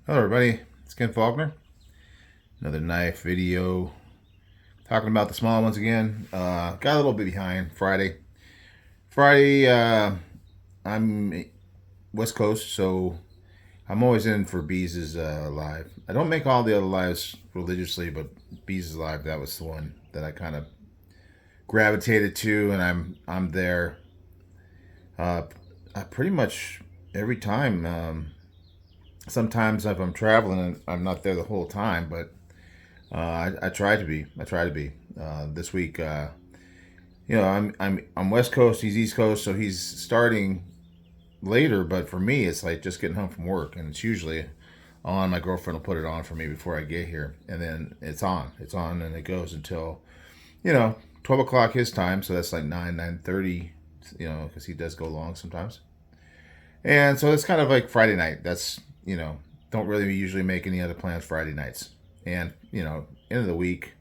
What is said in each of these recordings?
Hello everybody, it's Ken Faulkner. Another knife video. Talking about the small ones again. Got a little bit behind Friday. I'm West Coast, so I'm always in for Bees' live. I don't make all the other lives religiously, but Bees' live, that was the one that I kind of gravitated to, and I'm there uh, pretty much every time. Sometimes if I'm traveling, I'm not there the whole time, but I try to be. I try to be. This week, I'm West Coast. He's East Coast, so he's starting later. But for me, it's like just getting home from work, and it's usually on. My girlfriend will put it on for me before I get here, and then it's on. It's on, and it goes until 12 o'clock his time. So that's like 9:30. Because he does go long sometimes, and so it's kind of like Friday night. That's don't really usually make any other plans Friday nights, and end of the week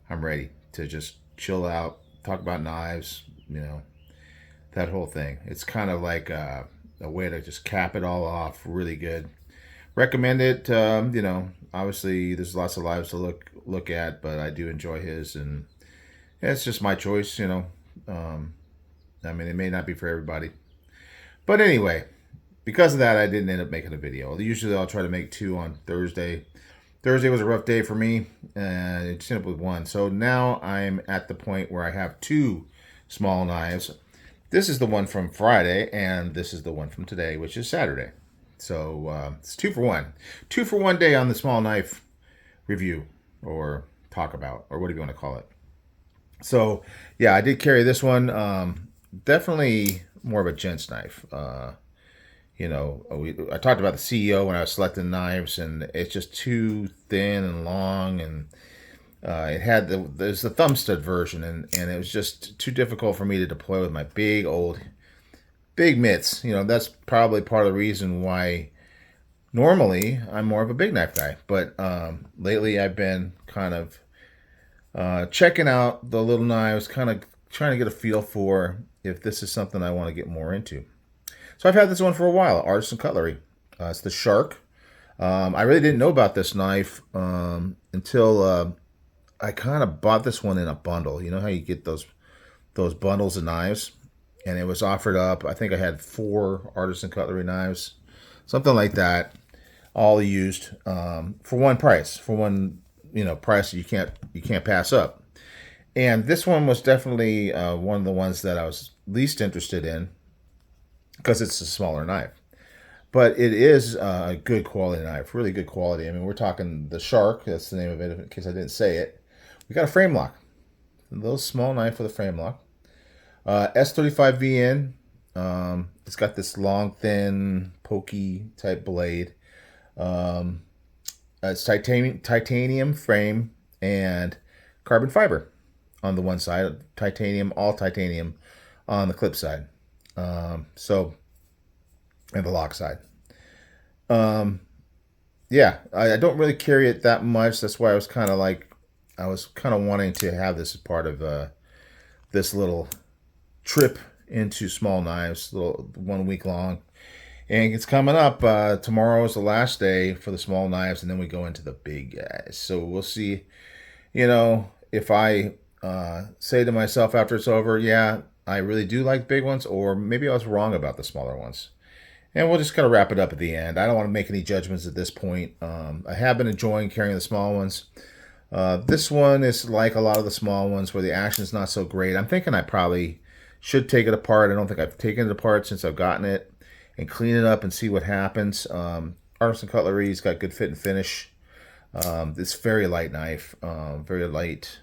I'm ready to just chill out, talk about knives, that whole thing. It's kind of like a way to just cap it all off really good. Recommend it. Obviously there's lots of lives to look at, but I do enjoy his, and yeah, it's just my choice. I mean, it may not be for everybody, but anyway, because of that, I didn't end up making a video. Usually I'll try to make two on Thursday. Thursday was a rough day for me, and it just ended up with one. So now I'm at the point where I have two small knives. This is the one from Friday, and this is the one from today, which is Saturday. So it's 2 for 1. 2 for 1 day on the small knife review, or talk about, or whatever you want to call it. So yeah, I did carry this one. Definitely more of a gent's knife. I talked about the CEO when I was selecting knives, and it's just too thin and long, and it had there's the thumb stud version, and it was just too difficult for me to deploy with my big mitts. That's probably part of the reason why normally I'm more of a big knife guy, but lately I've been kind of checking out the little knives, kind of trying to get a feel for if this is something I want to get more into. So I've had this one for a while, Artisan Cutlery. It's the Shark. I really didn't know about this knife until I kind of bought this one in a bundle. You know how you get those bundles of knives, and it was offered up. I think I had 4 Artisan Cutlery knives, something like that, all used for one price, for one price that you can't pass up. And this one was definitely one of the ones that I was least interested in because it's a smaller knife. But it is a good quality knife, really good quality. I mean, we're talking the Shark. That's the name of it, in case I didn't say it. We got a frame lock, a little small knife with a frame lock. S35VN. It's got this long, thin, pokey type blade. Um, it's titanium frame and carbon fiber on the one side. Titanium, all titanium on the clip side. So, and the lock side. Um, yeah, I don't really carry it that much. That's why I was kind of wanting to have this as part of this little trip into small knives, little 1 week long. And it's coming up. Tomorrow is the last day for the small knives, and then we go into the big guys. So we'll see, if I say to myself after it's over, yeah, I really do like big ones, or maybe I was wrong about the smaller ones. And we'll just kind of wrap it up at the end. I don't want to make any judgments at this point. I have been enjoying carrying the small ones. This one is like a lot of the small ones where the action is not so great. I'm thinking I probably should take it apart. I don't think I've taken it apart since I've gotten it, and clean it up and see what happens. Artisan Cutlery's got good fit and finish. It's very light knife, very light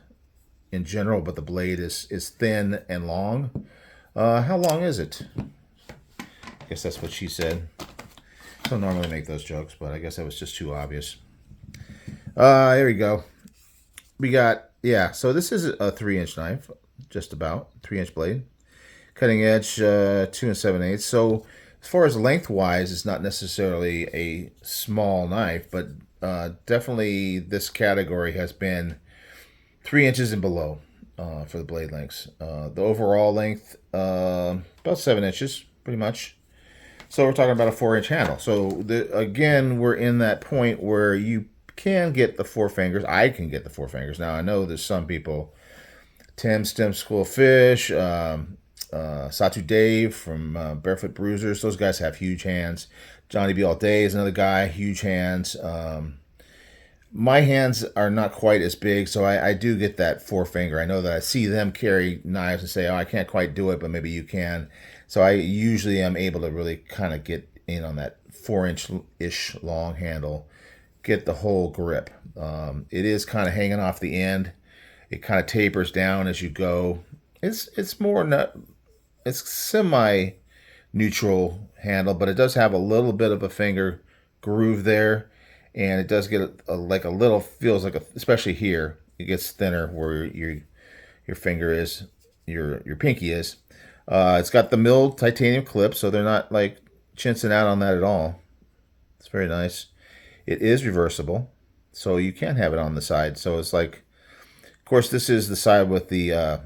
in general, but the blade is thin and long. How long is it? I guess that's what she said. I don't normally make those jokes, but I guess that was just too obvious. There we go. We got, yeah, so this is a 3-inch knife, just about 3-inch blade. Cutting edge, 2 7/8. So as far as lengthwise, it's not necessarily a small knife, but definitely this category has been 3 inches and below for the blade lengths. The overall length, about 7 inches, pretty much. So we're talking about a 4-inch handle. So again, we're in that point where you can get the 4 fingers. I can get the 4 fingers. Now I know there's some people, Tim Stem School of Fish, Satu Dave from Barefoot Bruisers. Those guys have huge hands. Johnny B. All Day is another guy, huge hands. My hands are not quite as big, so I do get that 4 finger. I know that I see them carry knives and say, oh, I can't quite do it, but maybe you can. So I usually am able to really kind of get in on that 4-inch-ish long handle, get the whole grip. It is kind of hanging off the end. It kind of tapers down as you go. It's more not, it's semi neutral handle, but it does have a little bit of a finger groove there, and it does get like a little, feels like especially here, it gets thinner where your finger is, your pinky is. It's got the milled titanium clip, so they're not like chinsing out on that at all. It's very nice. It is reversible, so you can have it on the side. So it's like, of course, this is the side with the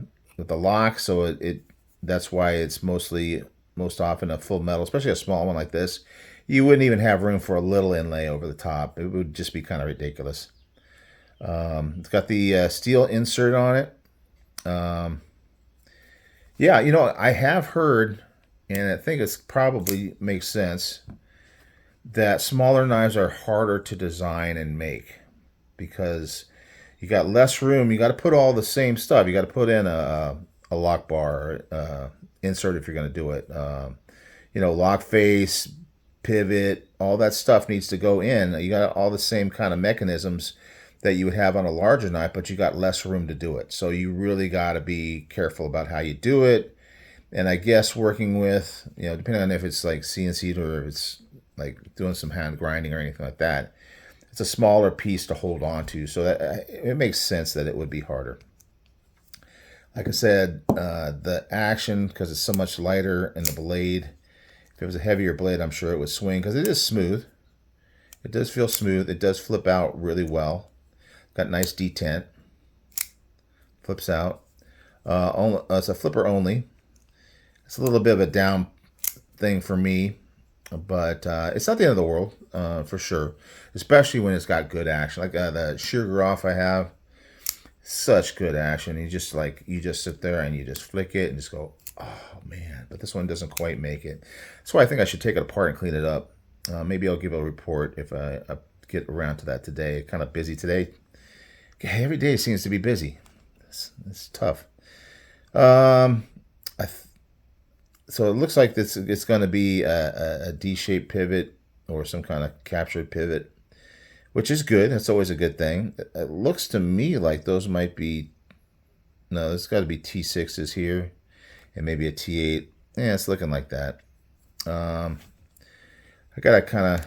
lock, so it that's why it's most often a full metal, especially a small one like this. You wouldn't even have room for a little inlay over the top. It would just be kind of ridiculous. It's got the steel insert on it. Yeah, I have heard, and I think it's probably makes sense, that smaller knives are harder to design and make because you got less room. You got to put all the same stuff. You got to put in a lock bar insert if you're going to do it. Lock face, pivot, all that stuff needs to go in. You got all the same kind of mechanisms that you would have on a larger knife, but you got less room to do it. So you really got to be careful about how you do it. And I guess working with, depending on if it's like CNC or if it's like doing some hand grinding or anything like that, it's a smaller piece to hold on to. So that it makes sense that it would be harder. Like I said, the action, because it's so much lighter in the blade, if it was a heavier blade, I'm sure it would swing because it is smooth. It does feel smooth. It does flip out really well. Got nice detent. Flips out. It's a flipper only. It's a little bit of a down thing for me, but it's not the end of the world for sure. Especially when it's got good action, like the Sheargroff I have. Such good action. You just sit there and you just flick it and just go, oh man. But this one doesn't quite make it. That's why I think I should take it apart and clean it up. Maybe I'll give a report if I get around to that today. Kind of busy today. Every day seems to be busy. It's tough. So it looks like it's going to be a D-shaped pivot or some kind of captured pivot, which is good. That's always a good thing. It looks to me like those might be, no, there's got to be T6s here and maybe a T8. Yeah, it's looking like that. I got to kind of,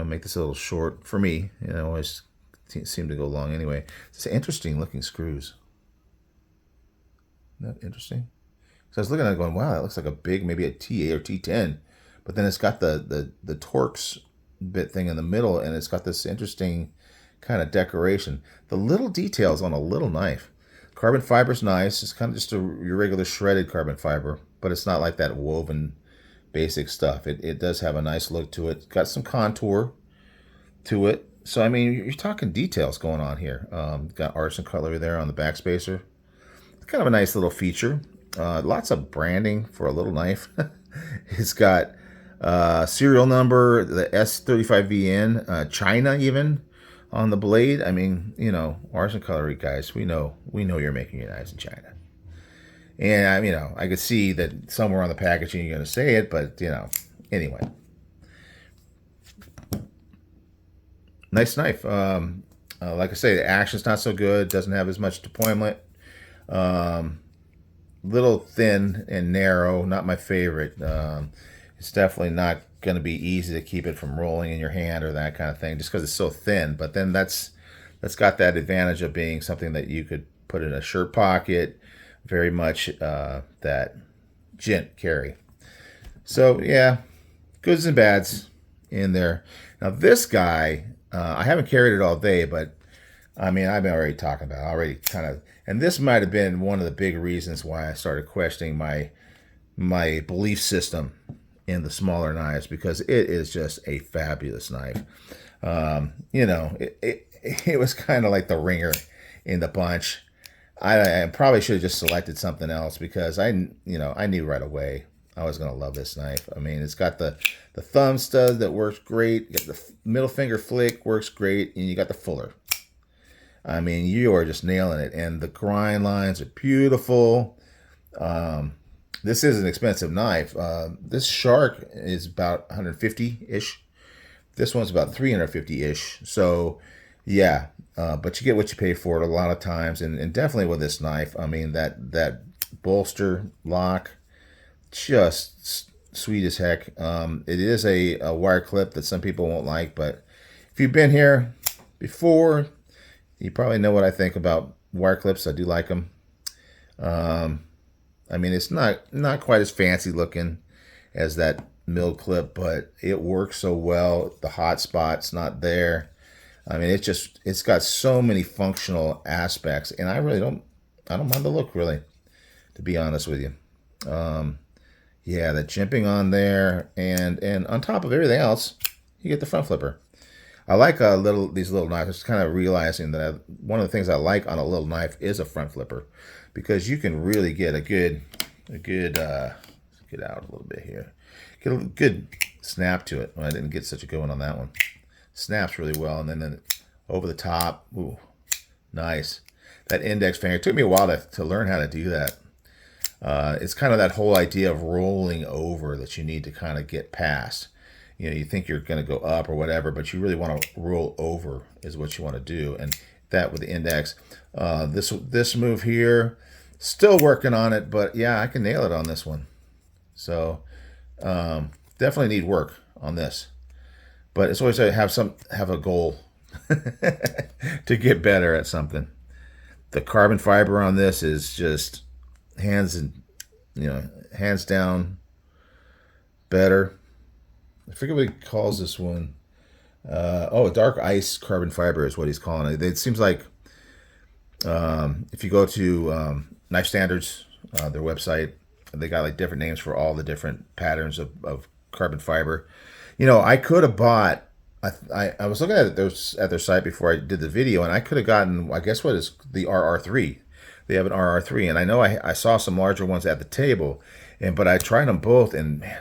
make this a little short for me. Always seem to go long anyway. It's interesting looking screws. Isn't that interesting? So I was looking at it going, wow, that looks like a big, maybe a T8 or T10. But then it's got the Torx bit thing in the middle, and it's got this interesting kind of decoration. The little details on a little knife. Carbon fiber's nice. It's kind of just your regular shredded carbon fiber, but it's not like that woven basic stuff. It does have a nice look to it. It's got some contour to it. So, I mean, you're talking details going on here. Got artisan cutlery there on the backspacer. It's kind of a nice little feature. Lots of branding for a little knife. It's got serial number, the S35VN, China even on the blade. I mean, artisan cutlery guys, we know you're making your knives in China. And I could see that somewhere on the packaging you're going to say it, but anyway. Nice knife. Like I say, the action's not so good. Doesn't have as much deployment. Little thin and narrow. Not my favorite. It's definitely not going to be easy to keep it from rolling in your hand or that kind of thing, just because it's so thin. But then that's got that advantage of being something that you could put in a shirt pocket. Very much that gent carry. So yeah, goods and bads in there. Now this guy, I haven't carried it all day, but I mean, I've been already talking about it, already kind of, and this might have been one of the big reasons why I started questioning my my belief system in the smaller knives, because it is just a fabulous knife. It was kind of like the ringer in the bunch. I probably should have just selected something else, because I knew right away I was gonna love this knife. I mean, it's got the thumb stud that works great. You got the middle finger flick works great, and you got the fuller. I mean, you are just nailing it, and the grind lines are beautiful. This is an expensive knife. This Shark is about 150-ish. This one's about 350-ish. So, yeah, but you get what you pay for it a lot of times, and definitely with this knife. I mean, that bolster lock, just sweet as heck. It is a wire clip that some people won't like, but if you've been here before, you probably know what I think about wire clips. I do like them. I mean, it's not quite as fancy looking as that mill clip, but it works so well. The hot spot's not there. I mean, it's got so many functional aspects, and I don't mind the look, really, to be honest with you. Yeah, the jimping on there, and on top of everything else, you get the front flipper. I like these little knives. Just kind of realizing that one of the things I like on a little knife is a front flipper, because you can really get a good get out a little bit here. Get a good snap to it. Well, I didn't get such a good one on that one. Snaps really well, and then over the top. Ooh, nice. That index finger. It took me a while to learn how to do that. It's kind of that whole idea of rolling over that you need to kind of get past. You think you're going to go up or whatever, but you really want to roll over is what you want to do. And that with the index. This move here, still working on it, but yeah, I can nail it on this one. So definitely need work on this. But it's always to have a goal to get better at something. The carbon fiber on this is just hands down better. I forget what he calls this one. Dark ice carbon fiber is what he's calling it. It seems like if you go to Knife Standards, their website, they got like different names for all the different patterns of carbon fiber. I could have bought. I was looking at their site before I did the video, and I could have gotten, I guess, what is the RR3. They have an RR3, and I know I saw some larger ones at the table, but I tried them both, and man,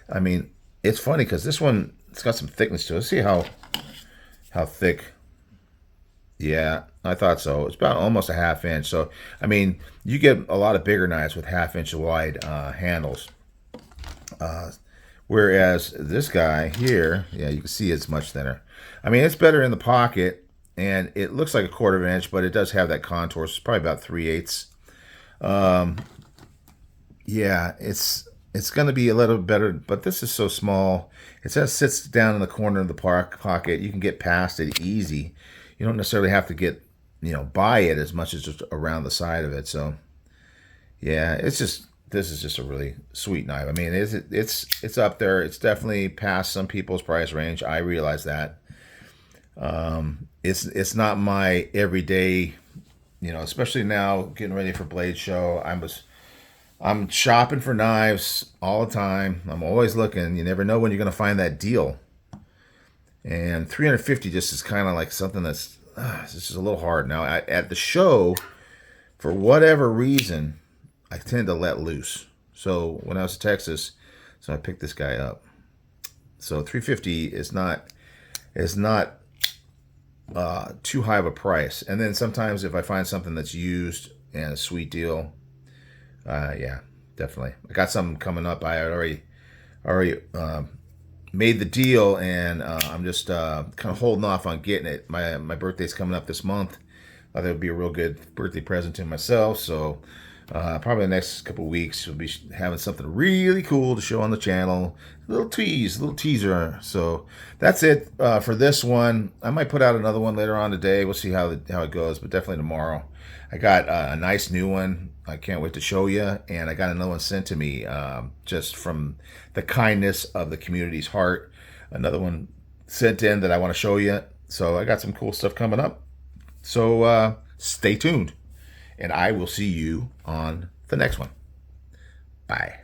I mean, it's funny because this one, it's got some thickness to it. Let's see how thick. Yeah, I thought so. It's about almost a ½ inch. So, I mean, you get a lot of bigger knives with ½ inch wide handles. Whereas this guy here, yeah, you can see it's much thinner. I mean, it's better in the pocket, and it looks like a ½ inch, but it does have that contour. So it's probably about 3/8. Yeah, it's going to be a little better, but this is so small. It just sits down in the corner of the pocket. You can get past it easy. You don't necessarily have to get, by it as much as just around the side of it. So, yeah, this is just a really sweet knife. I mean, it's up there. It's definitely past some people's price range. I realize that. It's not my everyday, especially now getting ready for Blade Show. I'm shopping for knives all the time. I'm always looking. You never know when you're going to find that deal. And 350 just is kind of like something that's it's just a little hard. Now, at the show, for whatever reason, I tend to let loose. So when I was in Texas, I picked this guy up. So 350 is not too high of a price. And then sometimes if I find something that's used and a sweet deal, yeah, definitely. I got something coming up. I already made the deal, and I'm just kind of holding off on getting it. My birthday's coming up this month. I thought it would be a real good birthday present to myself. So probably the next couple of weeks we'll be having something really cool to show on the channel. A little teaser. So that's it for this one. I might put out another one later on today. We'll see how it goes, but definitely tomorrow. I got a nice new one. I can't wait to show you. And I got another one sent to me just from the kindness of the community's heart. Another one sent in that I want to show you. So I got some cool stuff coming up. So stay tuned. And I will see you on the next one. Bye.